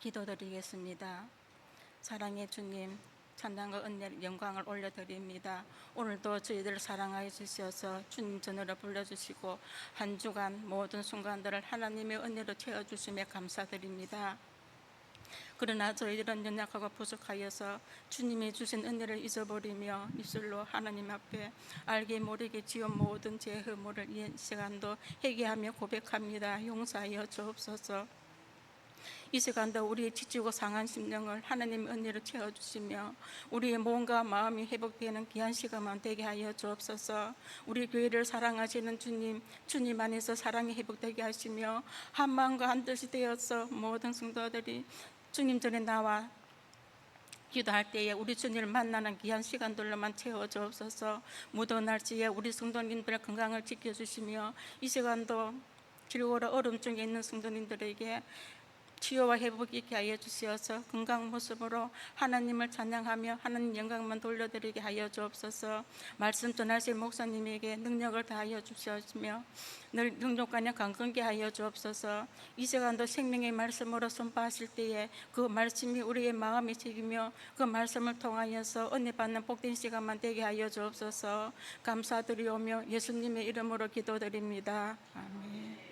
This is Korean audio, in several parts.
기도드리겠습니다. 사랑의 주님, 찬양과 은혜, 영광을 올려드립니다. 오늘도 저희들을 사랑하여 주셔서 주님 전으로 불러주시고 한 주간 모든 순간들을 하나님의 은혜로 채워주심에 감사드립니다. 그러나 저희들은 연약하고 부족하여서 주님이 주신 은혜를 잊어버리며 입술로 하나님 앞에 알게 모르게 지은 모든 죄의 허물을 이 시간도 회개하며 고백합니다. 용서하여 주옵소서. 이 시간도 우리의 지치고 상한 심령을 하나님의 은혜로 채워주시며 우리의 몸과 마음이 회복되는 귀한 시간만 되게 하여 주옵소서. 우리 교회를 사랑하시는 주님 안에서 사랑이 회복되게 하시며 한 마음과 한 뜻이 되어서 모든 성도들이 주님 전에 나와 기도할 때에 우리 주님을 만나는 귀한 시간들로만 채워주옵소서. 무더운 날씨에 우리 성도님들의 건강을 지켜주시며 이 시간도 즐거워 어려움 중에 있는 성도님들에게 치유와 회복이 있게 하여 주시어서 건강 모습으로 하나님을 찬양하며 하나님 영광만 돌려드리게 하여 주옵소서. 말씀 전하실 목사님에게 능력을 다하여 주시며 늘 능력과 강건케 하여 주옵소서. 이 시간도 생명의 말씀으로 선포하실 때에 그 말씀이 우리의 마음에 새기며 그 말씀을 통하여서 은혜 받는 복된 시간만 되게 하여 주옵소서. 감사드리오며 예수님의 이름으로 기도드립니다. 아멘.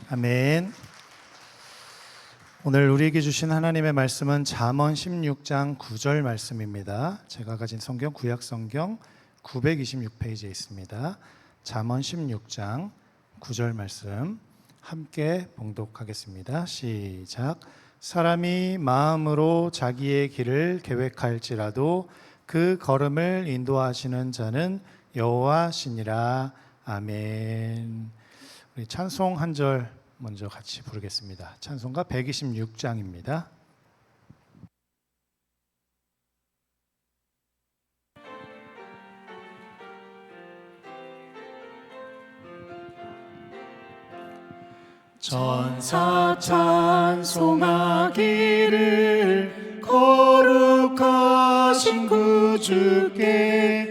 아멘. 오늘 우리에게 주신 하나님의 말씀은 잠언 16장 9절 말씀입니다. 제가 가진 성경 구약 성경 926페이지에 있습니다. 잠언 16장 9절 말씀 함께 봉독하겠습니다. 시작. 사람이 마음으로 자기의 길을 계획할지라도 그 걸음을 인도하시는 자는 여호와시니라. 아멘. 우리 찬송 한 절 먼저 같이 부르겠습니다. 찬송가 126장입니다. 전사 찬송하기를 거룩하신 구주께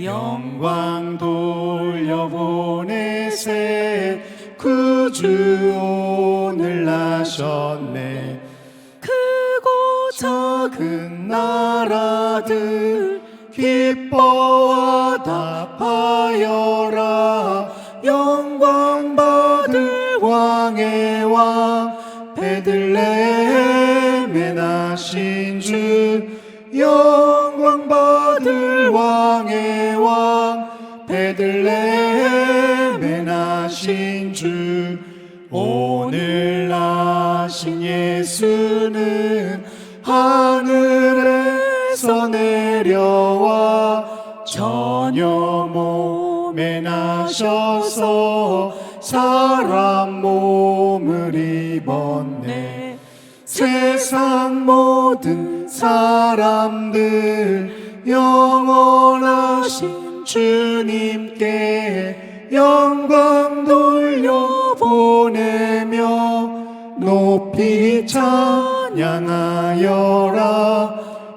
영광 돌려보내세. 구주 오늘 나셨네. 크고 작은 나라들 기뻐하다 파여라. 영광 받을 왕의 왕 베들레헴에 나신 주. 영광 받을 왕의 왕 베들레헴에 나신 주. 오늘 나신 예수는 하늘에서 내려와 전혀 몸에 나셔서 사람 몸을 입었네. 세상 모든 사람들 영원하신 주님께 영광 돌려보내며 높이 찬양하여라.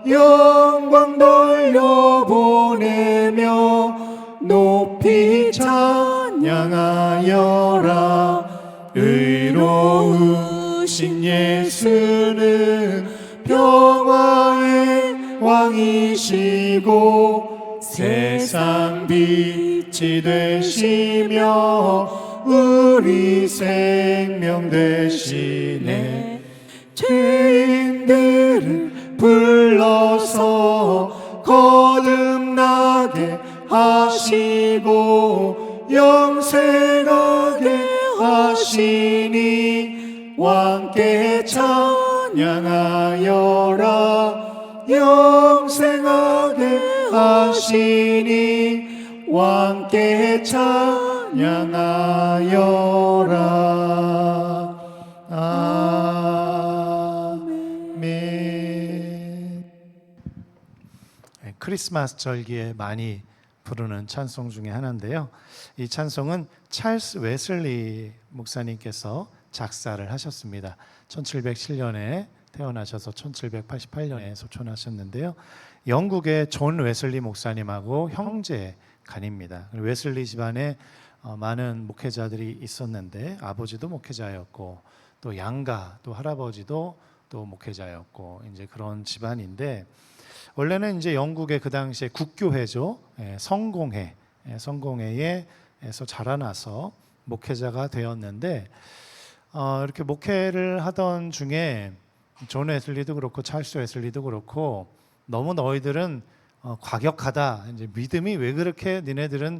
영광 돌려보내며 높이 찬양하여라. 의로우신 예수는 평화의 왕이시고 세상 빛이 되시며 우리 생명 되시네. 죄인들을 불러서 거듭나게 하시고 영생하게 하시니 왕께 찬양하여라. 영생하게 하시니 왕께 찬양하여라. 아멘. 크리스마스 절기에 많이 부르는 찬송 중에 하나인데요. 이 찬송은 찰스 웨슬리 목사님께서 작사를 하셨습니다. 1707년에 태어나셔서 1788년에 소천하셨는데요. 영국의 존 웨슬리 목사님하고 형제 간입니다. 웨슬리 집안에 많은 목회자들이 있었는데 아버지도 목회자였고 또 양가 또 할아버지도 또 목회자였고 이제 그런 집안인데 원래는 이제 영국의 그 당시에 국교회죠. 성공회에서 자라나서 목회자가 되었는데 이렇게 목회를 하던 중에 존 웨슬리도 그렇고 찰스 웨슬리도 그렇고 너무 너희들은 과격하다. 이제 믿음이 왜 그렇게 니네들은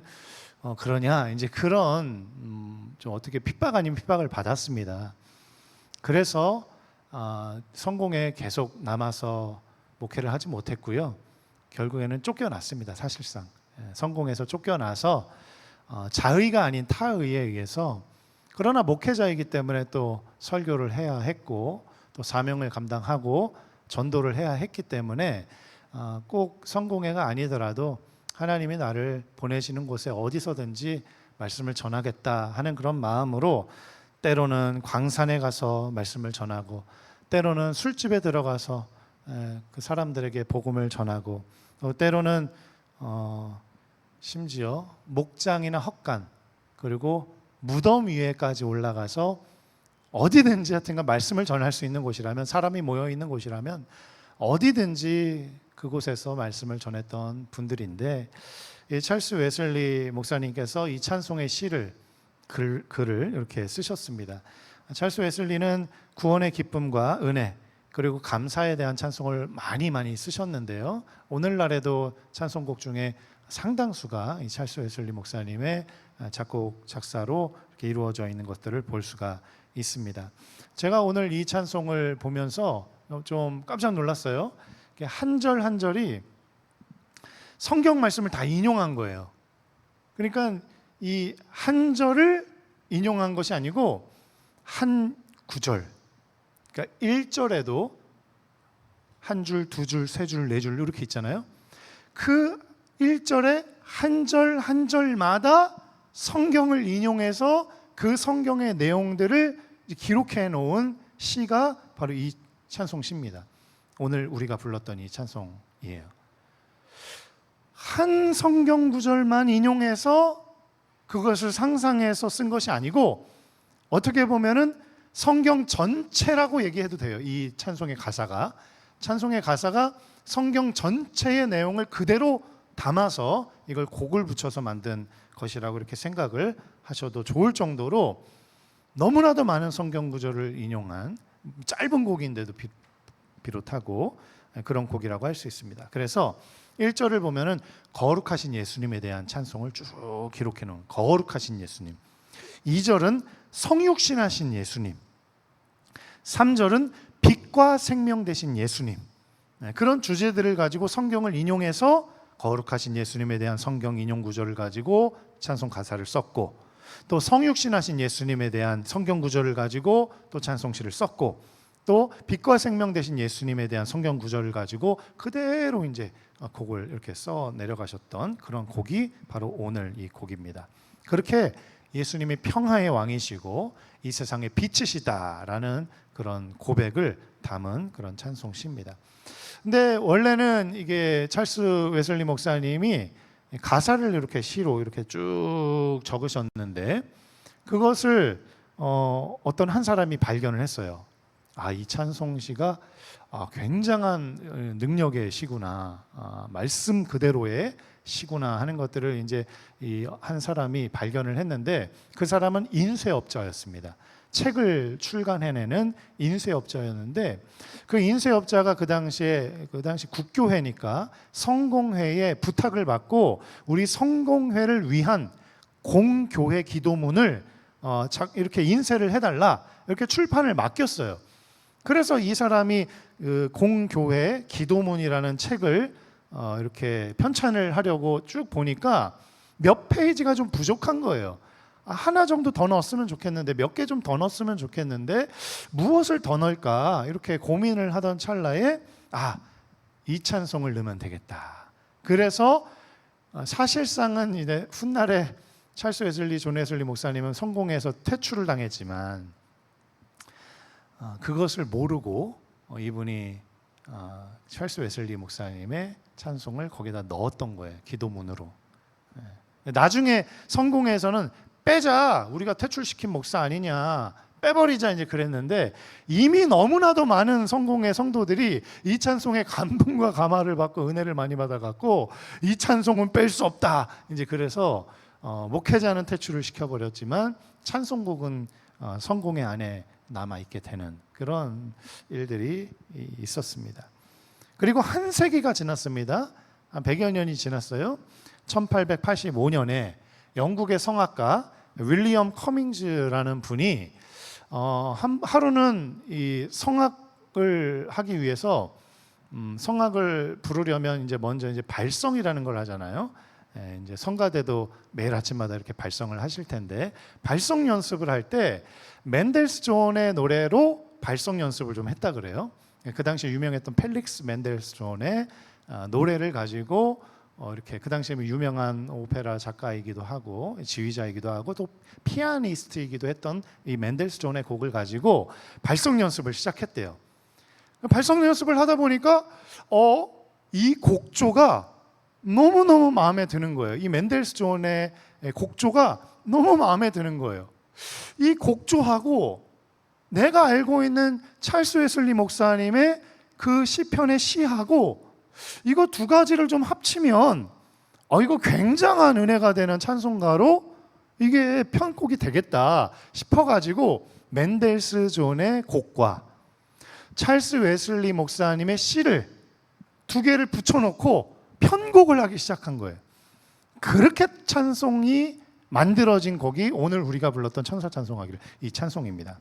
그러냐. 이제 그런 좀 어떻게 핍박 아닌 핍박을 받았습니다. 그래서 성공에 계속 남아서 목회를 하지 못했고요. 결국에는 쫓겨났습니다. 사실상 성공에서 쫓겨나서 자의가 아닌 타의에 의해서 그러나 목회자이기 때문에 또 설교를 해야 했고 또 사명을 감당하고 전도를 해야 했기 때문에 꼭 성공회가 아니더라도 하나님이 나를 보내시는 곳에 어디서든지 말씀을 전하겠다 하는 그런 마음으로 때로는 광산에 가서 말씀을 전하고 때로는 술집에 들어가서 그 사람들에게 복음을 전하고 또 때로는 심지어 목장이나 헛간 그리고 무덤 위에까지 올라가서 어디든지 하여튼간 말씀을 전할 수 있는 곳이라면 사람이 모여 있는 곳이라면 어디든지 그곳에서 말씀을 전했던 분들인데 이 찰스 웨슬리 목사님께서 이 찬송의 글을 이렇게 쓰셨습니다. 찰스 웨슬리는 구원의 기쁨과 은혜 그리고 감사에 대한 찬송을 많이 쓰셨는데요. 오늘날에도 찬송곡 중에 상당수가 이 찰스 웨슬리 목사님의 작곡 작사로 이렇게 이루어져 있는 것들을 볼 수가 있습니다. 제가 오늘 이 찬송을 보면서 좀 깜짝 놀랐어요. 한 절 한 절이 성경 말씀을 다 인용한 거예요. 그러니까 이 한 절을 인용한 것이 아니고 한 구절, 그러니까 1절에도 한 줄, 두 줄, 세 줄, 네 줄 이렇게 있잖아요. 그 1절에 한 절 한 절마다 성경을 인용해서 그 성경의 내용들을 기록해 놓은 시가 바로 이 찬송시입니다. 오늘 우리가 불렀던 이 찬송이에요. 한 성경 구절만 인용해서 그것을 상상해서 쓴 것이 아니고 어떻게 보면은 성경 전체라고 얘기해도 돼요. 이 찬송의 가사가 성경 전체의 내용을 그대로 담아서 이걸 곡을 붙여서 만든 것이라고 이렇게 생각을 하셔도 좋을 정도로 너무나도 많은 성경 구절을 인용한 짧은 곡인데도 비롯하고 그런 곡이라고 할 수 있습니다. 그래서 1절을 보면은 거룩하신 예수님에 대한 찬송을 쭉 기록해 놓은 거룩하신 예수님, 2절은 성육신하신 예수님, 3절은 빛과 생명 되신 예수님, 그런 주제들을 가지고 성경을 인용해서 거룩하신 예수님에 대한 성경 인용 구절을 가지고 찬송 가사를 썼고, 또 성육신하신 예수님에 대한 성경 구절을 가지고 또 찬송시를 썼고, 또 빛과 생명 되신 예수님에 대한 성경 구절을 가지고 그대로 이제 곡을 이렇게 써 내려가셨던 그런 곡이 바로 오늘 이 곡입니다. 그렇게 예수님이 평화의 왕이시고 이 세상의 빛이시다라는 그런 고백을 담은 그런 찬송시입니다. 근데 원래는 이게 찰스 웨슬리 목사님이 가사를 이렇게 시로 이렇게 쭉 적으셨는데 그것을 어떤 한 사람이 발견을 했어요. 이 찬송시가 굉장한 능력의 시구나, 말씀 그대로의 시구나 하는 것들을 이제 이 한 사람이 발견을 했는데 그 사람은 인쇄업자였습니다. 책을 출간해내는 인쇄업자였는데 그 인쇄업자가 그 당시 국교회니까 성공회의 부탁을 받고 우리 성공회를 위한 공교회 기도문을 이렇게 인쇄를 해달라 이렇게 출판을 맡겼어요. 그래서 이 사람이 공교회 기도문이라는 책을 이렇게 편찬을 하려고 쭉 보니까 몇 페이지가 좀 부족한 거예요. 하나 정도 더 넣었으면 좋겠는데 몇 개 좀 더 넣었으면 좋겠는데 무엇을 더 넣을까 이렇게 고민을 하던 찰나에 이 찬송을 넣으면 되겠다. 그래서 사실상은 이제 훗날에 찰스 웨슬리, 존 웨슬리 목사님은 성공해서 퇴출을 당했지만 그것을 모르고 이분이 찰스 웨슬리 목사님의 찬송을 거기다 넣었던 거예요. 기도문으로. 나중에 성공해서는 빼자, 우리가 퇴출시킨 목사 아니냐, 빼버리자 이제 그랬는데 이미 너무나도 많은 성공의 성도들이 이 찬송에 감동과 감화를 받고 은혜를 많이 받아갖고 이 찬송은 뺄 수 없다 이제 그래서 목회자는 퇴출을 시켜버렸지만 찬송곡은 성공의 안에 남아있게 되는 그런 일들이 있었습니다. 그리고 한 세기가 지났습니다. 한 100여 년이 지났어요. 1885년에 영국의 성악가 윌리엄 커밍즈라는 분이 하루는 이 성악을 하기 위해서 성악을 부르려면 이제 먼저 이제 발성이라는 걸 하잖아요. 이제 성가대도 매일 아침마다 이렇게 발성을 하실 텐데 발성 연습을 할 때 맨델스존의 노래로 발성 연습을 좀 했다 그래요. 그 당시에 유명했던 펠릭스 맨델스존의 노래를 가지고 이렇게 그 당시에 유명한 오페라 작가이기도 하고 지휘자이기도 하고 또 피아니스트이기도 했던 이 맨델스존의 곡을 가지고 발성 연습을 시작했대요. 발성 연습을 하다 보니까 이 곡조가 너무너무 마음에 드는 거예요. 이 맨델스존의 곡조가 너무 마음에 드는 거예요. 이 곡조하고 내가 알고 있는 찰스 웨슬리 목사님의 그 시편의 시하고 이거 두 가지를 좀 합치면 이거 굉장한 은혜가 되는 찬송가로 이게 편곡이 되겠다 싶어가지고 맨델스존의 곡과 찰스 웨슬리 목사님의 시를 두 개를 붙여놓고 편곡을 하기 시작한 거예요. 그렇게 찬송이 만들어진 곡이 오늘 우리가 불렀던 천사 찬송하기를 이 찬송입니다.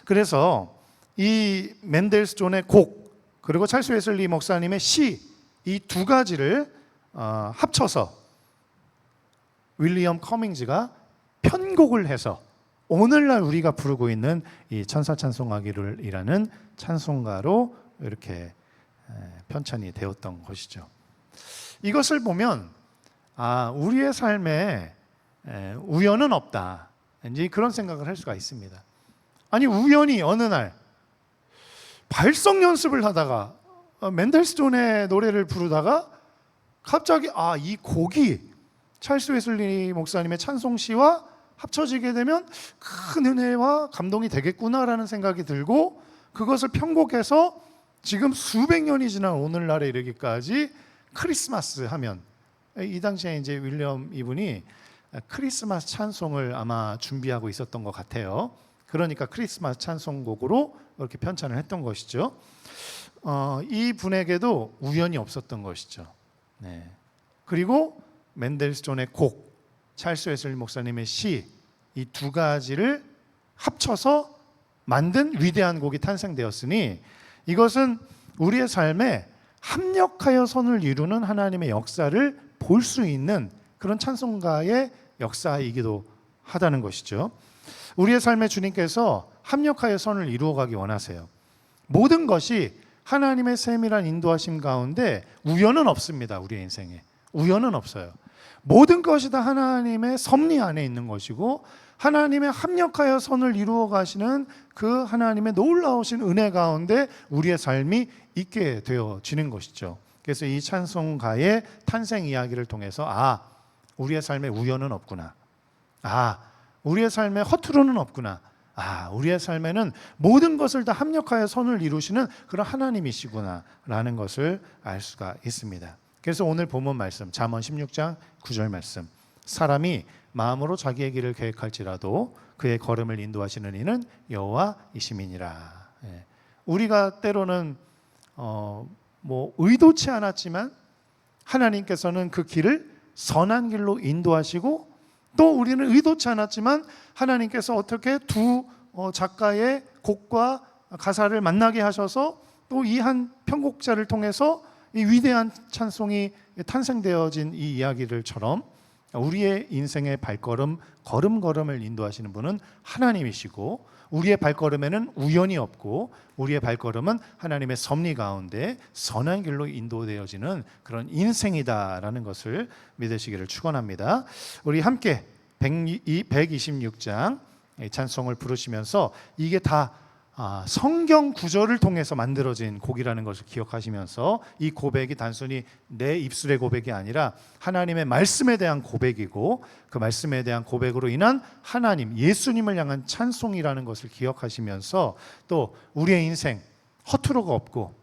그래서 이 맨델스존의 곡 그리고 찰스 웨슬리 목사님의 시 이 두 가지를 합쳐서 윌리엄 커밍즈가 편곡을 해서 오늘날 우리가 부르고 있는 이 천사찬송하기를이라는 찬송가로 이렇게 편찬이 되었던 것이죠. 이것을 보면 우리의 삶에 우연은 없다, 이제 그런 생각을 할 수가 있습니다. 아니, 우연히 어느 날 발성 연습을 하다가 맨델스존의 노래를 부르다가 갑자기 이 곡이 찰스 웨슬리 목사님의 찬송시와 합쳐지게 되면 큰 은혜와 감동이 되겠구나라는 생각이 들고 그것을 편곡해서 지금 수백 년이 지난 오늘날에 이르기까지 크리스마스 하면, 이 당시에 이제 윌리엄 이분이 크리스마스 찬송을 아마 준비하고 있었던 것 같아요. 그러니까 크리스마스 찬송곡으로 이렇게 편찬을 했던 것이죠. 이 분에게도 우연이 없었던 것이죠. 네. 그리고 맨델스존의 곡, 찰스 웨슬리 목사님의 시, 이 두 가지를 합쳐서 만든 위대한 곡이 탄생되었으니 이것은 우리의 삶에 합력하여 선을 이루는 하나님의 역사를 볼 수 있는 그런 찬송가의 역사이기도 하다는 것이죠. 우리의 삶에 주님께서 합력하여 선을 이루어가기 원하세요. 모든 것이 하나님의 세밀한 인도하심 가운데 우연은 없습니다. 우리의 인생에 우연은 없어요. 모든 것이 다 하나님의 섭리 안에 있는 것이고 하나님의 합력하여 선을 이루어 가시는 그 하나님의 놀라우신 은혜 가운데 우리의 삶이 있게 되어지는 것이죠. 그래서 이 찬송가의 탄생 이야기를 통해서 우리의 삶에 우연은 없구나, 우리의 삶에 허투루는 없구나, 우리의 삶에는 모든 것을 다 합력하여 선을 이루시는 그런 하나님이시구나 라는 것을 알 수가 있습니다. 그래서 오늘 본문 말씀 잠언 16장 9절 말씀, 사람이 마음으로 자기의 길을 계획할지라도 그의 걸음을 인도하시는 이는 여호와이심이니라. 우리가 때로는 의도치 않았지만 하나님께서는 그 길을 선한 길로 인도하시고, 또 우리는 의도치 않았지만 하나님께서 어떻게 두 작가의 곡과 가사를 만나게 하셔서 또 이 한 편곡자를 통해서 이 위대한 찬송이 탄생되어진 이 이야기들처럼 우리의 인생의 발걸음, 걸음걸음을 인도하시는 분은 하나님이시고 우리의 발걸음에는 우연이 없고 우리의 발걸음은 하나님의 섭리 가운데 선한 길로 인도되어지는 그런 인생이다라는 것을 믿으시기를 축원합니다. 우리 함께 126장 찬송을 부르시면서 이게 다 성경 구절을 통해서 만들어진 곡이라는 것을 기억하시면서 이 고백이 단순히 내 입술의 고백이 아니라 하나님의 말씀에 대한 고백이고 그 말씀에 대한 고백으로 인한 하나님, 예수님을 향한 찬송이라는 것을 기억하시면서 또 우리의 인생 허투루가 없고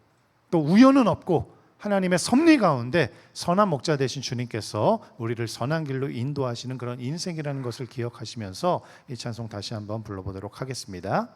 또 우연은 없고 하나님의 섭리 가운데 선한 목자 되신 주님께서 우리를 선한 길로 인도하시는 그런 인생이라는 것을 기억하시면서 이 찬송 다시 한번 불러보도록 하겠습니다.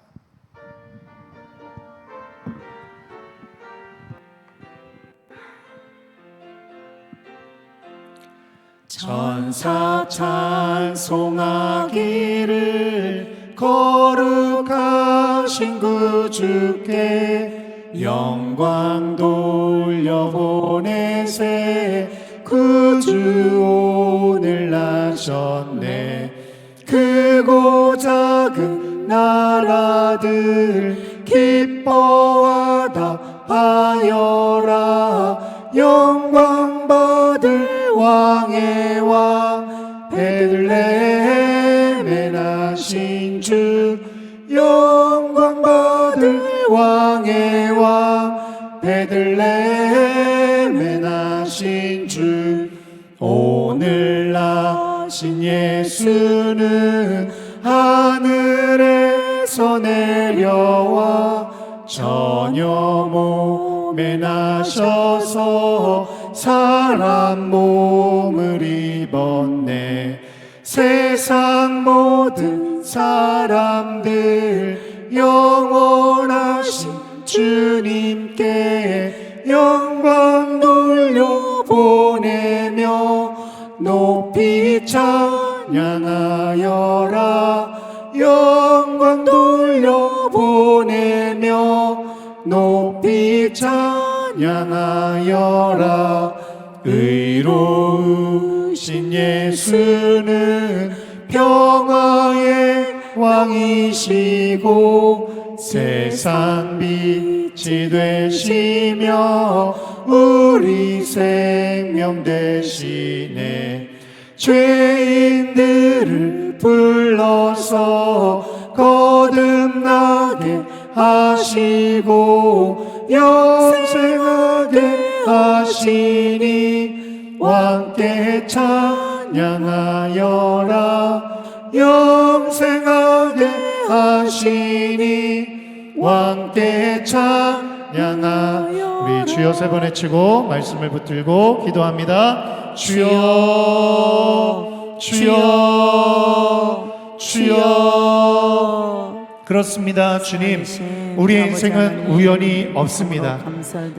천사 찬송하기를 거룩하신 구주께 영광 돌려보내세. 구주 오늘 나셨네. 크고 작은 나라들 기뻐하다 하여라. 영광 받을 왕의 왕 베들레헴에 나신 주. 영광 받을 왕의 왕 베들레헴에 나신 주. 오늘 나신 예수는 하늘에서 내려와 처녀 몸에 나셔서 사람 몸을 입었네. 세상 모든 사람들 영원하신 주님께 영광 돌려보내며 높이 찬양하여라. 영광 돌려보내며 높이 찬양하여라. 의로우신 예수 예수는 평화의 왕이시고 세상 빛이 되시며 우리 생명 되시네. 죄인들을 불러서 거듭나게 하시고 영생하게 하시니 왕께 찬양하여라. 영생하게 하시니 왕께 찬양하여라. 우리 주여 세 번 외치고 말씀을 붙들고 기도합니다. 주여 주여 주여. 그렇습니다. 주님, 우리의 인생은 우연이 없습니다.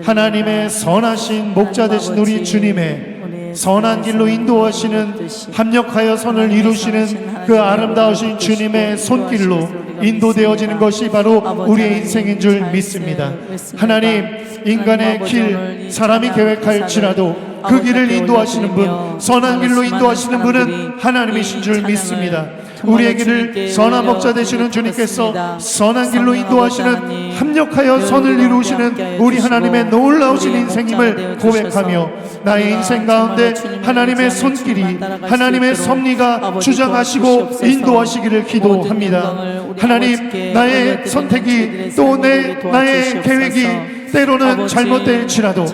하나님의 선하신 목자 되신 우리 주님의 선한 길로 인도하시는, 합력하여 선을 이루시는 그 아름다우신 주님의 손길로 인도되어지는 것이 바로 우리의 인생인 줄 믿습니다. 하나님, 인간의 길, 사람이 계획할지라도 그 길을 인도하시는 분, 선한 길로 인도하시는 분은 하나님이신 줄 믿습니다. 우리의 길을 선한 목자 되시는 주님께서 선한 길로 인도하시는, 합력하여 선을 이루시는 우리 하나님의 놀라우신 인생임을 고백하며 나의 인생 가운데 하나님의 손길이, 하나님의 섭리가 주장하시고 인도하시기를 기도합니다. 하나님, 나의 선택이 또 나의 계획이 때로는 잘못될지라도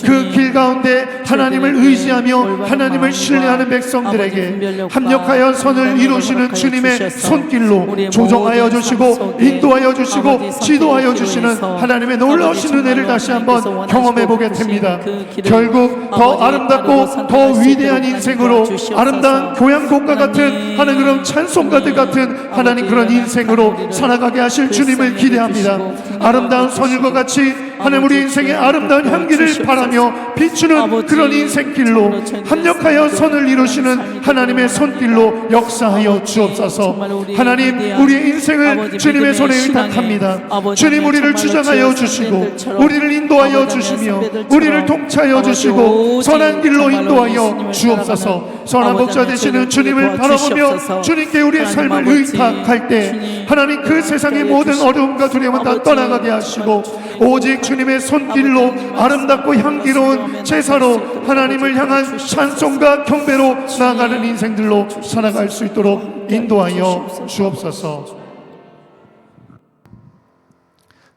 그 길 가운데 하나님을 의지하며 하나님을 신뢰하는 백성들에게 합력하여 선을 이루시는 주님의 손길로 조정하여 주시고 인도하여 주시고 지도하여 주시는 하나님의 놀라우신 은혜를 다시 한번 경험해 보게 됩니다. 결국 더 아름답고 더 위대한 인생으로, 아름다운 교향곡과 같은 하나님 그런 찬송가들 같은 하나님 그런 인생으로 살아가게 하실 주님을 기대합니다. 아름다운 선율과 같이 하나님 우리 인생의 아름다운 향기를 바라며 비추는 그런 인생길로, 합력하여 선을 이루시는 하나님의 손길로 역사하여 주옵소서. 하나님, 우리의 인생을 주님의 손에 의탁합니다. 주님, 우리를 주장하여 주시고 우리를 인도하여 주시며 우리를 통치하여 주시고 선한 길로 인도하여 주옵소서. 선한 목자 되시는 주님을 바라보며 주님께 우리의 삶을 의탁할 때 하나님, 그 세상의 모든 어려움과 두려움은 다 떠나가게 하시고 오직 주님의 손길로 아름답고 향기로운 제사로 하나님을 향한 찬송과 경배로 나아가는 인생들로 살아갈 수 있도록 인도하여 주옵소서.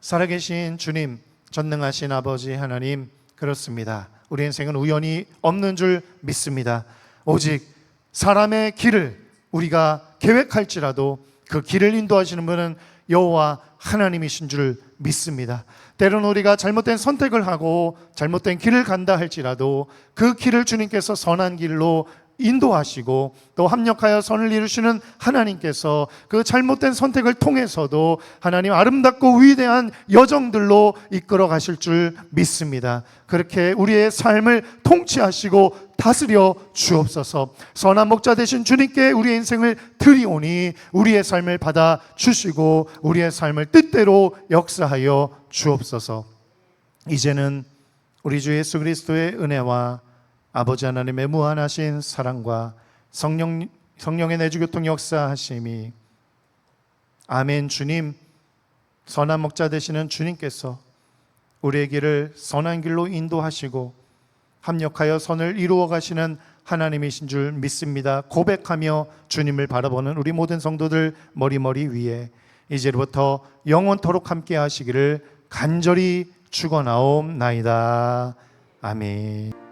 살아계신 주님, 전능하신 아버지 하나님, 그렇습니다. 우리 인생은 우연이 없는 줄 믿습니다. 오직 사람의 길을 우리가 계획할지라도 그 길을 인도하시는 분은 여호와 하나님이신 줄 믿습니다. 때로는 우리가 잘못된 선택을 하고 잘못된 길을 간다 할지라도 그 길을 주님께서 선한 길로 인도하시고 또 합력하여 선을 이루시는 하나님께서 그 잘못된 선택을 통해서도 하나님 아름답고 위대한 여정들로 이끌어 가실 줄 믿습니다. 그렇게 우리의 삶을 통치하시고 다스려 주옵소서. 선한 목자 되신 주님께 우리의 인생을 드리오니 우리의 삶을 받아 주시고 우리의 삶을 뜻대로 역사하여 주옵소서. 이제는 우리 주 예수 그리스도의 은혜와 아버지 하나님의 무한하신 사랑과 성령의 내주교통 역사하심이, 아멘. 주님, 선한 목자 되시는 주님께서 우리의 길을 선한 길로 인도하시고 합력하여 선을 이루어 가시는 하나님이신 줄 믿습니다. 고백하며 주님을 바라보는 우리 모든 성도들 머리 위에 이제부터 영원토록 함께 하시기를 간절히 축원하옵나이다. 아멘.